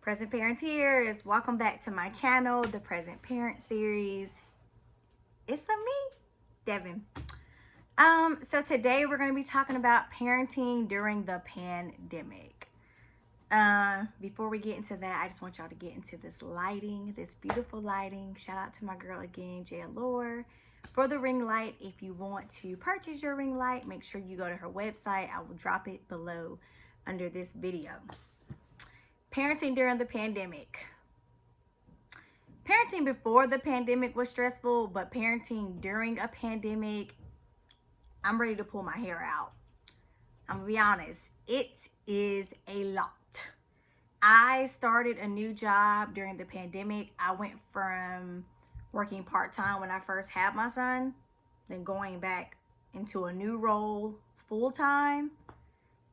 Present Parent here. Welcome back to my channel, the Present Parent series. It's me, Devin. So today we're going to be talking about parenting during the pandemic. Before we get into that, I just want y'all to get into this lighting, this beautiful lighting. Shout out to my girl again, Jay Allure, for the ring light. If you want to purchase your ring light, make sure you go to her website. I will drop it below under this video. Parenting during the pandemic. Parenting before the pandemic was stressful, but parenting during a pandemic, I'm ready to pull my hair out. I'm gonna be honest, it is a lot. I started a new job during the pandemic. I went from working part-time when I first had my son, then going back into a new role full-time.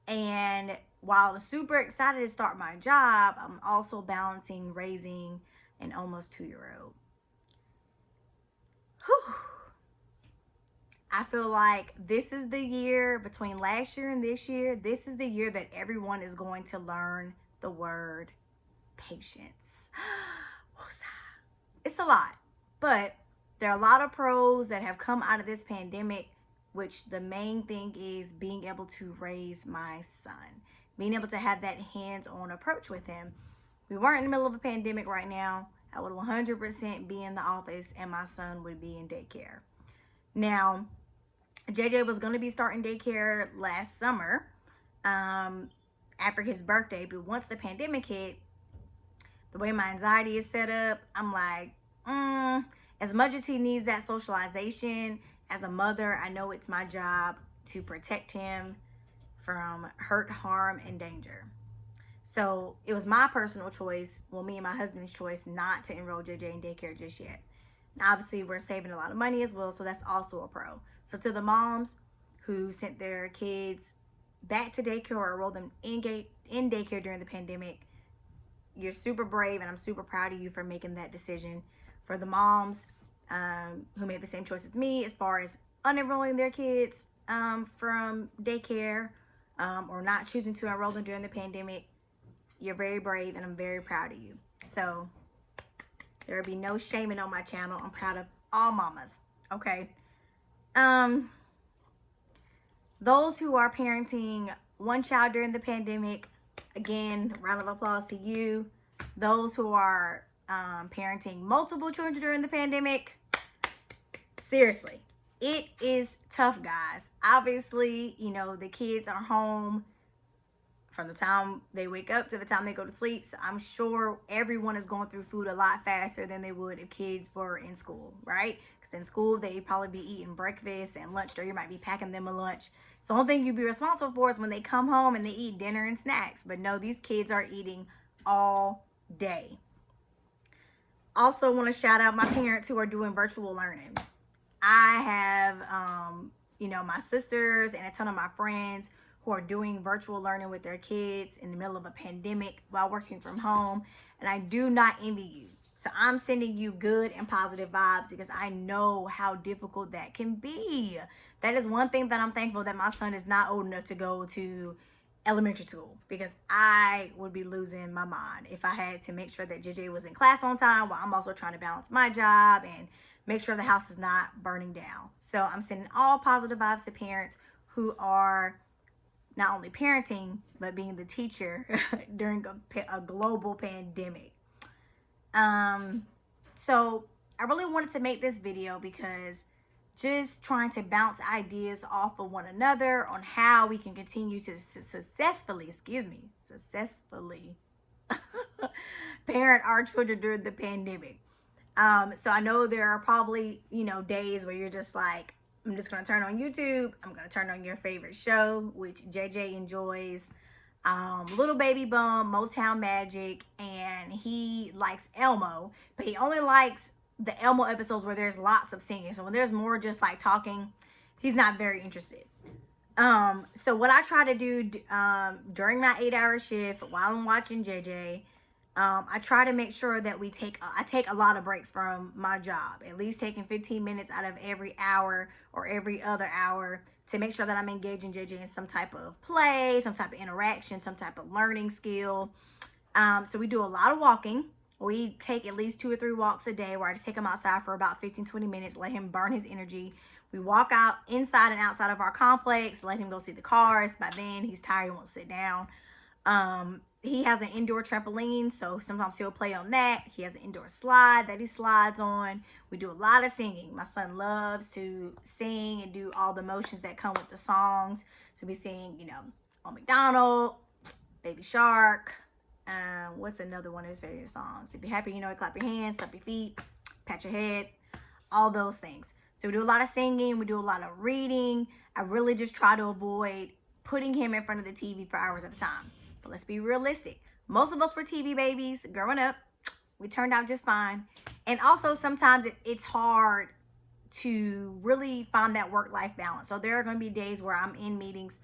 And while I was super excited to start my job, I'm also balancing raising an almost 2-year-old. I feel like this is the year, between last year and this year, this is the year that everyone is going to learn the word patience. It's a lot, but there are a lot of pros that have come out of this pandemic, which the main thing is being able to raise my son. Being able to have that hands-on approach with him. We weren't in the middle of a pandemic right now. I would 100% be in the office and my son would be in daycare. Now, JJ was going to be starting daycare last summer after his birthday. But once the pandemic hit, the way my anxiety is set up, I'm like, as much as he needs that socialization, as a mother, I know it's my job to protect him from hurt, harm, and danger. So it was my personal choice, well, me and my husband's choice, not to enroll JJ in daycare just yet. Now, obviously, we're saving a lot of money as well, so that's also a pro. So to the moms who sent their kids back to daycare or enrolled them in daycare during the pandemic, you're super brave, and I'm super proud of you for making that decision. For the moms who made the same choice as me as far as unenrolling their kids from daycare, or not choosing to enroll them during the pandemic, you're very brave, and I'm very proud of you. So there will be no shaming on my channel. I'm proud of all mamas, okay? Those who are parenting one child during the pandemic, again, round of applause to you. Those who are parenting multiple children during the pandemic, seriously, it is tough, guys. Obviously, you know, the kids are home from the time they wake up to the time they go to sleep. So I'm sure everyone is going through food a lot faster than they would if kids were in school, right? Because in school, they'd probably be eating breakfast and lunch, or you might be packing them a lunch. So the only thing you'd be responsible for is when they come home and they eat dinner and snacks. But no, these kids are eating all day. Also want to shout out my parents who are doing virtual learning. I have, you know, my sisters and a ton of my friends who are doing virtual learning with their kids in the middle of a pandemic while working from home. And I do not envy you. So I'm sending you good and positive vibes because I know how difficult that can be. That is one thing that I'm thankful that my son is not old enough to go to elementary school, because I would be losing my mind if I had to make sure that JJ was in class on time while I'm also trying to balance my job and make sure the house is not burning down. So I'm sending all positive vibes to parents who are not only parenting, but being the teacher during a global pandemic. So I really wanted to make this video because just trying to bounce ideas off of one another on how we can continue to successfully parent our children during the pandemic. So I know there are probably, you know, days where you're just like, I'm just going to turn on YouTube. I'm going to turn on your favorite show, which JJ enjoys. Little Baby Bum, Motown Magic, and he likes Elmo, but he only likes the Elmo episodes where there's lots of singing. So when there's more just like talking, he's not very interested. So what I try to do during my 8-hour shift while I'm watching JJ, I try to make sure that I take a lot of breaks from my job, at least taking 15 minutes out of every hour or every other hour to make sure that I'm engaging JJ in some type of play, some type of interaction, some type of learning skill. So we do a lot of walking. We take at least 2 or 3 walks a day where I just take him outside for about 15-20 minutes, let him burn his energy. We walk out inside and outside of our complex, let him go see the cars. By then, he's tired, he won't sit down. He has an indoor trampoline, so sometimes he'll play on that. He has an indoor slide that he slides on. We do a lot of singing. My son loves to sing and do all the motions that come with the songs. So we sing, you know, Old MacDonald, Baby Shark. What's another one of his favorite songs? If you're happy, you know it, clap your hands, tap your feet, pat your head, all those things. So we do a lot of singing. We do a lot of reading. I really just try to avoid putting him in front of the TV for hours at a time. But let's be realistic. Most of us were TV babies growing up. We turned out just fine. And also sometimes it's hard to really find that work-life balance. So there are going to be days where I'm in meetings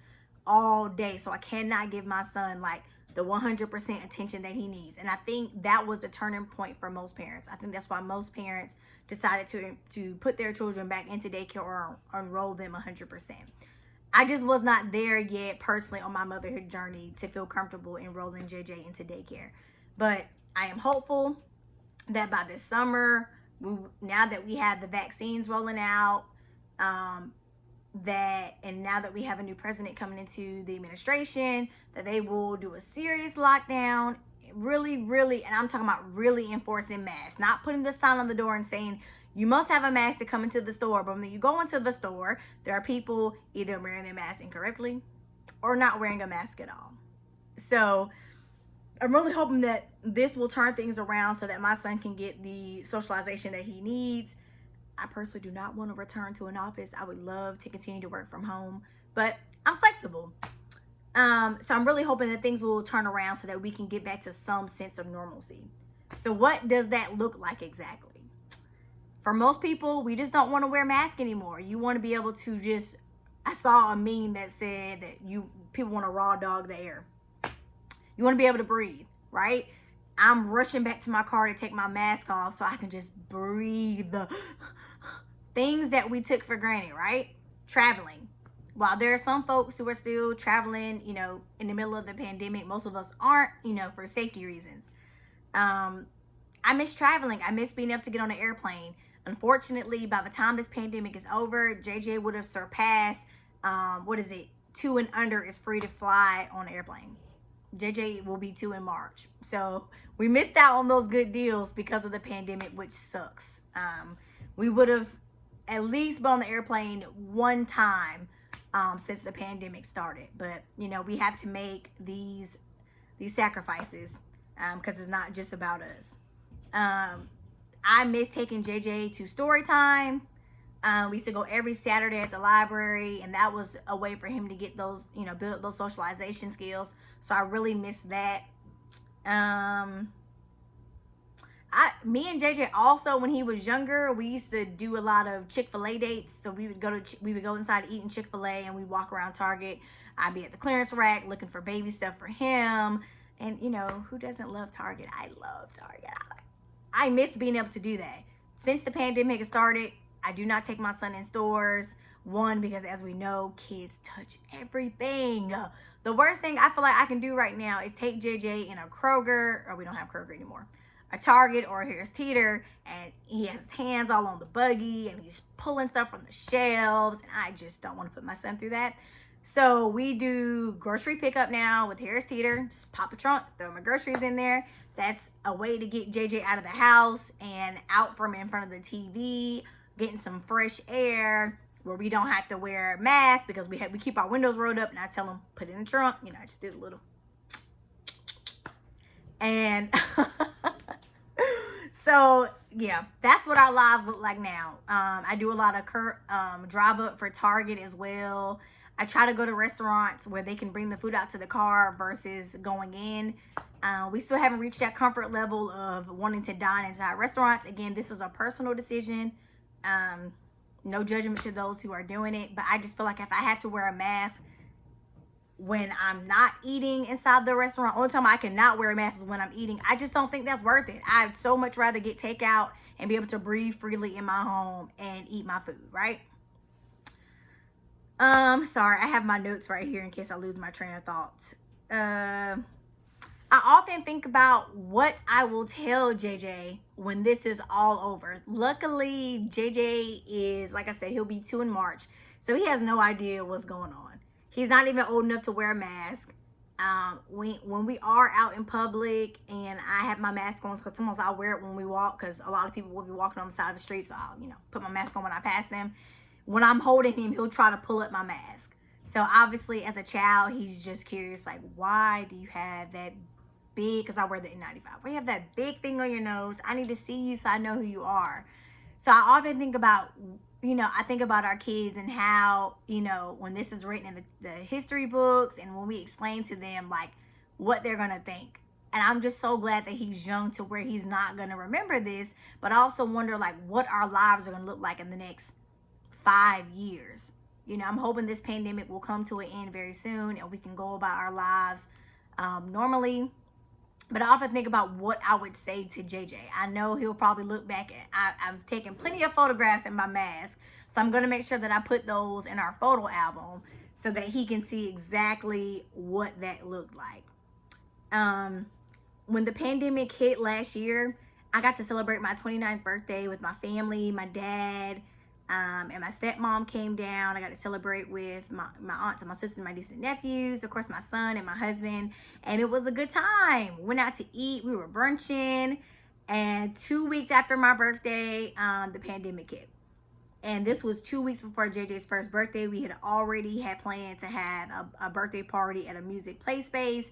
all day. So I cannot give my son like the 100% attention that he needs. And I think that was the turning point for most parents. I think that's why most parents decided to put their children back into daycare or enroll them 100%. I just was not there yet personally on my motherhood journey to feel comfortable enrolling JJ into daycare. But I am hopeful that by this summer, now that we have the vaccines rolling out, and now that we have a new president coming into the administration, that they will do a serious lockdown, really, and I'm talking about really enforcing masks, not putting the sign on the door and saying, you must have a mask to come into the store. But when you go into the store, there are people either wearing their mask incorrectly or not wearing a mask at all. So I'm really hoping that this will turn things around so that my son can get the socialization that he needs. I personally do not want to return to an office. I would love to continue to work from home, but I'm flexible. So I'm really hoping that things will turn around so that we can get back to some sense of normalcy. So what does that look like exactly? For most people, we just don't want to wear masks anymore. You want to be able to just, I saw a meme that said that people want to raw dog the air. You want to be able to breathe, right? I'm rushing back to my car to take my mask off so I can just breathe the things that we took for granted, right? Traveling. While there are some folks who are still traveling, you know, in the middle of the pandemic, most of us aren't, you know, for safety reasons. I miss traveling. I miss being able to get on an airplane. Unfortunately, by the time this pandemic is over, JJ would have surpassed, 2 and under is free to fly on an airplane. JJ will be 2 in March. So we missed out on those good deals because of the pandemic, which sucks. We would have at least been on the airplane one time since the pandemic started. But, you know, we have to make these sacrifices because it's not just about us. I miss taking JJ to story time. We used to go every Saturday at the library, and that was a way for him to get those, you know, build up those socialization skills. So I really miss that. Me and JJ also, when he was younger, we used to do a lot of Chick-fil-A dates. So we would go inside eating Chick-fil-A, and we walk around Target. I'd be at the clearance rack looking for baby stuff for him. And, you know, who doesn't love Target? I love Target. I miss being able to do that. Since the pandemic started, I do not take my son in stores. One, because as we know, kids touch everything. The worst thing I feel like I can do right now is take JJ in a Kroger, or we don't have Kroger anymore, a Target or a Harris Teeter, and he has his hands all on the buggy and he's pulling stuff from the shelves, and I just don't want to put my son through that. So we do grocery pickup now with Harris Teeter. Just pop the trunk, throw my groceries in there. That's a way to get JJ out of the house and out from in front of the TV, getting some fresh air where we don't have to wear masks because we keep our windows rolled up, and I tell him, put it in the trunk. You know, I just did a little. And so, yeah, that's what our lives look like now. I do a lot of drive up for Target as well. I try to go to restaurants where they can bring the food out to the car versus going in. We still haven't reached that comfort level of wanting to dine inside restaurants. Again, this is a personal decision. No judgment to those who are doing it. But I just feel like if I have to wear a mask when I'm not eating inside the restaurant, only time I cannot wear a mask is when I'm eating. I just don't think that's worth it. I'd so much rather get takeout and be able to breathe freely in my home and eat my food, right? Sorry, I have my notes right here in case I lose my train of thought. I often think about what I will tell JJ when this is all over. Luckily, JJ is, like I said, he'll be 2 in March. So he has no idea what's going on. He's not even old enough to wear a mask. When we are out in public and I have my mask on, because sometimes I'll wear it when we walk, because a lot of people will be walking on the side of the street, so I'll, put my mask on when I pass them. When I'm holding him, he'll try to pull up my mask. So obviously, as a child, he's just curious, like, why do you have that big, because I wear the N95, why you have that big thing on your nose? I need to see you so I know who you are. So I often think about, I think about our kids and how, when this is written in the history books and when we explain to them, like, what they're going to think. And I'm just so glad that he's young to where he's not going to remember this, but I also wonder, like, what our lives are going to look like in the next 5 years. I'm hoping this pandemic will come to an end very soon and we can go about our lives normally. But I often think about what I would say to JJ. I know he'll probably look back at, I've taken plenty of photographs in my mask. So I'm going to make sure that I put those in our photo album so that he can see exactly what that looked like. When the pandemic hit last year, I got to celebrate my 29th birthday with my family, my dad, and my stepmom came down. I got to celebrate with my aunts and my sisters and my nieces and nephews, of course my son and my husband, and it was a good time. We went out to eat, we were brunching, and 2 weeks after my birthday, the pandemic hit. And this was 2 weeks before JJ's first birthday. We had already had planned to have a birthday party at a music play space.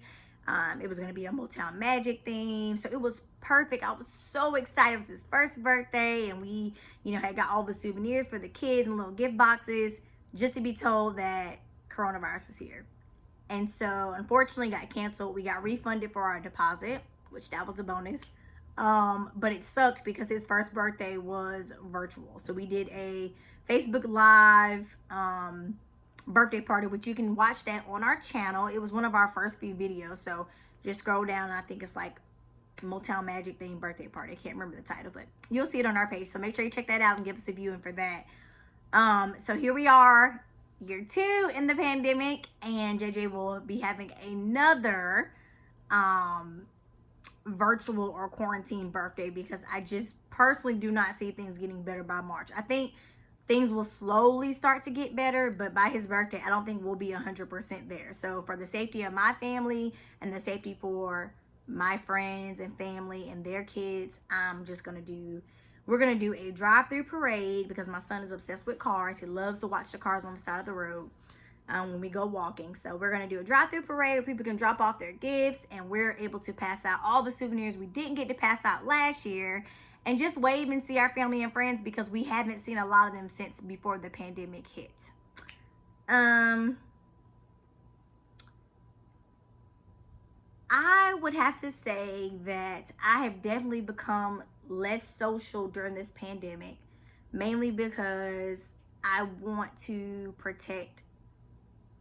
It was going to be a Motown Magic theme. So it was perfect. I was so excited. It was his first birthday. And we, had got all the souvenirs for the kids and little gift boxes, just to be told that coronavirus was here. And so, unfortunately, got canceled. We got refunded for our deposit, which that was a bonus. But it sucked because his first birthday was virtual. So we did a Facebook Live birthday party, which you can watch that on our channel. It was one of our first few videos. So just scroll down. I think it's like Motown Magic themed birthday party. I can't remember the title, but you'll see it on our page. So make sure you check that out and give us a viewing for that. So here we are, year 2 in the pandemic, and JJ will be having another virtual or quarantine birthday because I just personally do not see things getting better by March. I think things will slowly start to get better, but by his birthday, I don't think we'll be 100% there. So for the safety of my family and the safety for my friends and family and their kids, we're going to do a drive-through parade because my son is obsessed with cars. He loves to watch the cars on the side of the road when we go walking. So we're going to do a drive-through parade where people can drop off their gifts, and we're able to pass out all the souvenirs we didn't get to pass out last year, and just wave and see our family and friends because we haven't seen a lot of them since before the pandemic hit. I would have to say that I have definitely become less social during this pandemic, mainly because I want to protect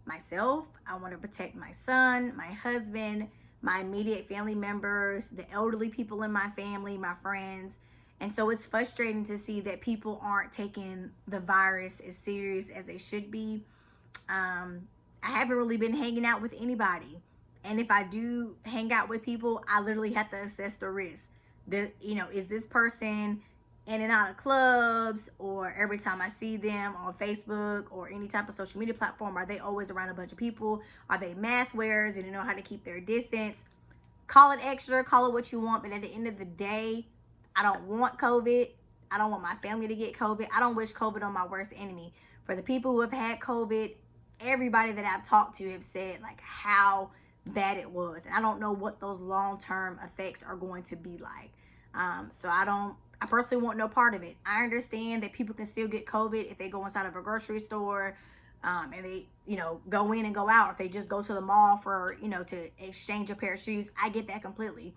myself. I want to protect my son, my husband, my immediate family members, the elderly people in my family, my friends. And so it's frustrating to see that people aren't taking the virus as serious as they should be. I haven't really been hanging out with anybody. And if I do hang out with people, I literally have to assess the risk. Is this person in and out of clubs, or every time I see them on Facebook or any type of social media platform, are they always around a bunch of people? Are they mask wearers and they know how to keep their distance? Call it extra, call it what you want, but at the end of the day, I don't want COVID. I don't want my family to get COVID. I don't wish COVID on my worst enemy. For the people who have had COVID, everybody that I've talked to have said like how bad it was. And I don't know what those long-term effects are going to be like. So I personally want no part of it. I understand that people can still get COVID if they go inside of a grocery store and they, go in and go out. If they just go to the mall for, to exchange a pair of shoes, I get that completely.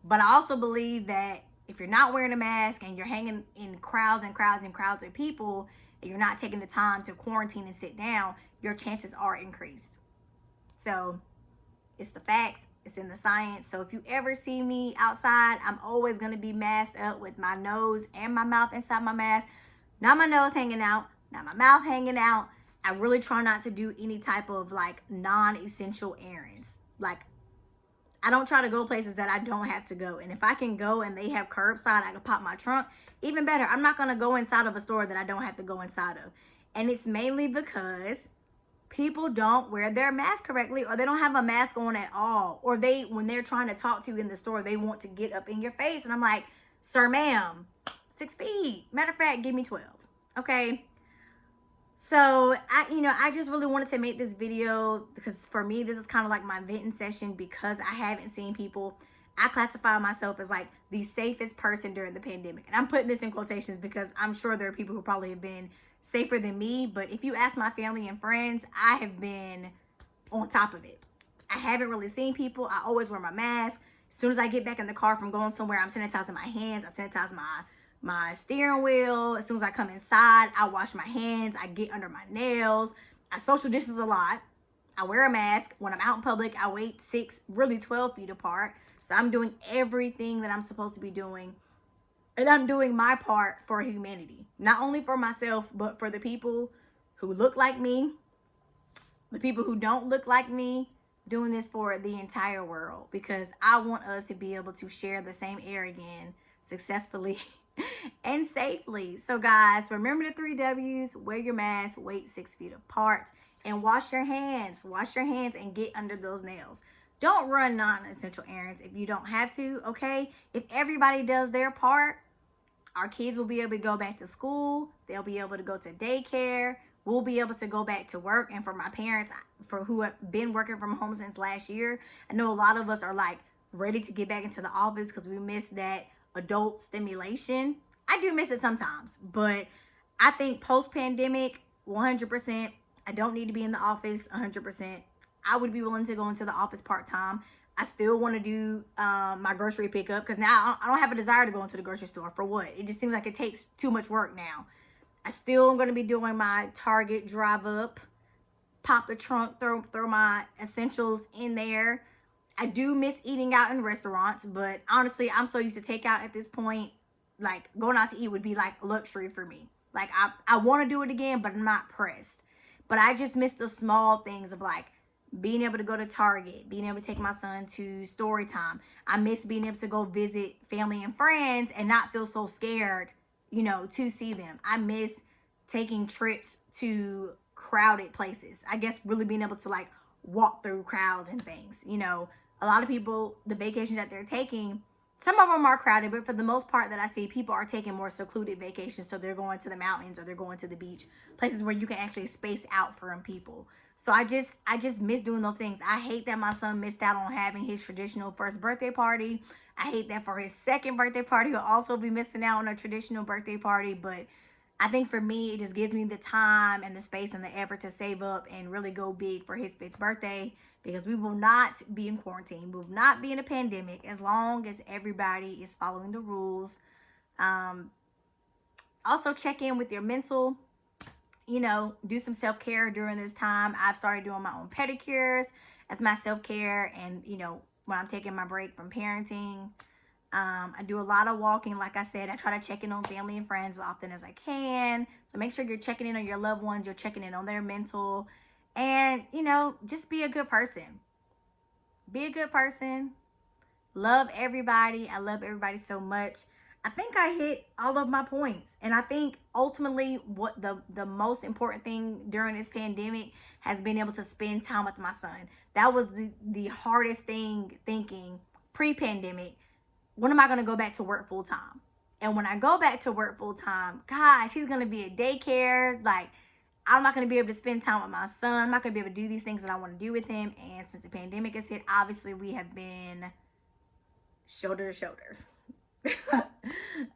But I also believe that if you're not wearing a mask and you're hanging in crowds and crowds and crowds of people, and you're not taking the time to quarantine and sit down, your chances are increased. So it's the facts. It's in the science. So if you ever see me outside, I'm always going to be masked up with my nose and my mouth inside my mask. Not my nose hanging out, not my mouth hanging out. I really try not to do any type of like non-essential errands. Like I don't try to go places that I don't have to go. And if I can go and they have curbside, I can pop my trunk, even better. I'm not going to go inside of a store that I don't have to go inside of. And it's mainly because people don't wear their mask correctly, or they don't have a mask on at all. Or when they're trying to talk to you in the store, they want to get up in your face. And I'm like, sir, ma'am, 6 feet. Matter of fact, give me 12. Okay. So I just really wanted to make this video because for me, this is kind of like my venting session, because I haven't seen people. I classify myself as like the safest person during the pandemic. And I'm putting this in quotations because I'm sure there are people who probably have been safer than me. But if you ask my family and friends, I have been on top of it. I haven't really seen people. I always wear my mask. As soon as I get back in the car from going somewhere, I'm sanitizing my hands. I sanitize my steering wheel. As soon as I come inside, I wash my hands. I get under my nails. I social distance a lot. I wear a mask. When I'm out in public, I wait 6, really 12 feet apart. So I'm doing everything that I'm supposed to be doing. And I'm doing my part for humanity. Not only for myself, but for the people who look like me, the people who don't look like me, doing this for the entire world. Because I want us to be able to share the same air again successfully and safely. So guys, remember the 3 W's. Wear your mask, wait 6 feet apart, and wash your hands. Wash your hands and get under those nails. Don't run non-essential errands if you don't have to, okay? If everybody does their part, our kids will be able to go back to school. They'll be able to go to daycare. We'll be able to go back to work. And for my parents, for who have been working from home since last year, I know a lot of us are like ready to get back into the office because we miss that adult stimulation. I do miss it sometimes, but I think post-pandemic, 100%, I don't need to be in the office 100%. I would be willing to go into the office part-time. I still want to do my grocery pickup because now I don't have a desire to go into the grocery store. For what? It just seems like it takes too much work now. I still am going to be doing my Target drive up, pop the trunk, throw my essentials in there. I do miss eating out in restaurants, but honestly, I'm so used to takeout at this point. Like, going out to eat would be like luxury for me. Like, I want to do it again, but I'm not pressed. But I just miss the small things of like being able to go to Target, being able to take my son to story time. I miss being able to go visit family and friends and not feel so scared, to see them. I miss taking trips to crowded places. I guess really being able to like walk through crowds and things. A lot of people, the vacations that they're taking, some of them are crowded, but for the most part that I see, people are taking more secluded vacations. So they're going to the mountains or they're going to the beach, places where you can actually space out from people. So I just miss doing those things. I hate that my son missed out on having his traditional first birthday party. I hate that for his second birthday party, he'll also be missing out on a traditional birthday party. But I think for me, it just gives me the time and the space and the effort to save up and really go big for his 5th birthday, because we will not be in quarantine. We will not be in a pandemic as long as everybody is following the rules. Also check in with your mental. Do some self-care during this time. I've started doing my own pedicures as my self-care. And, when I'm taking my break from parenting, I do a lot of walking. Like I said, I try to check in on family and friends as often as I can. So make sure you're checking in on your loved ones. You're checking in on their mental. And, just be a good person. Be a good person. Love everybody. I love everybody so much. I think I hit all of my points. And I think ultimately what the most important thing during this pandemic has been able to spend time with my son. That was the hardest thing, thinking pre-pandemic, when am I going to go back to work full time? And when I go back to work full time, gosh, he's going to be at daycare. Like, I'm not going to be able to spend time with my son. I'm not going to be able to do these things that I want to do with him. And since the pandemic has hit, obviously we have been shoulder to shoulder.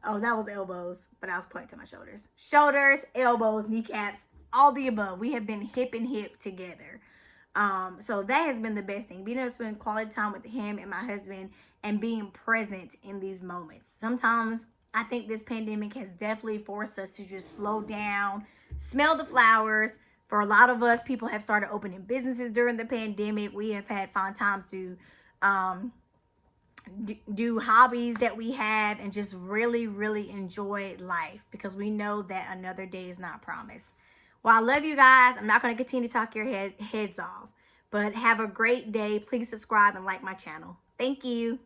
Oh, that was elbows, but I was pointing to my shoulders. Shoulders, elbows, kneecaps, all the above. We have been hip and hip together. So that has been the best thing. Being able to spend quality time with him and my husband and being present in these moments. Sometimes I think this pandemic has definitely forced us to just slow down, smell the flowers. For a lot of us, people have started opening businesses during the pandemic. We have had fun times to do hobbies that we have and just really, really enjoy life, because we know that another day is not promised. Well, I love you guys. I'm not going to continue to talk your heads off, but have a great day. Please subscribe and like my channel. Thank you.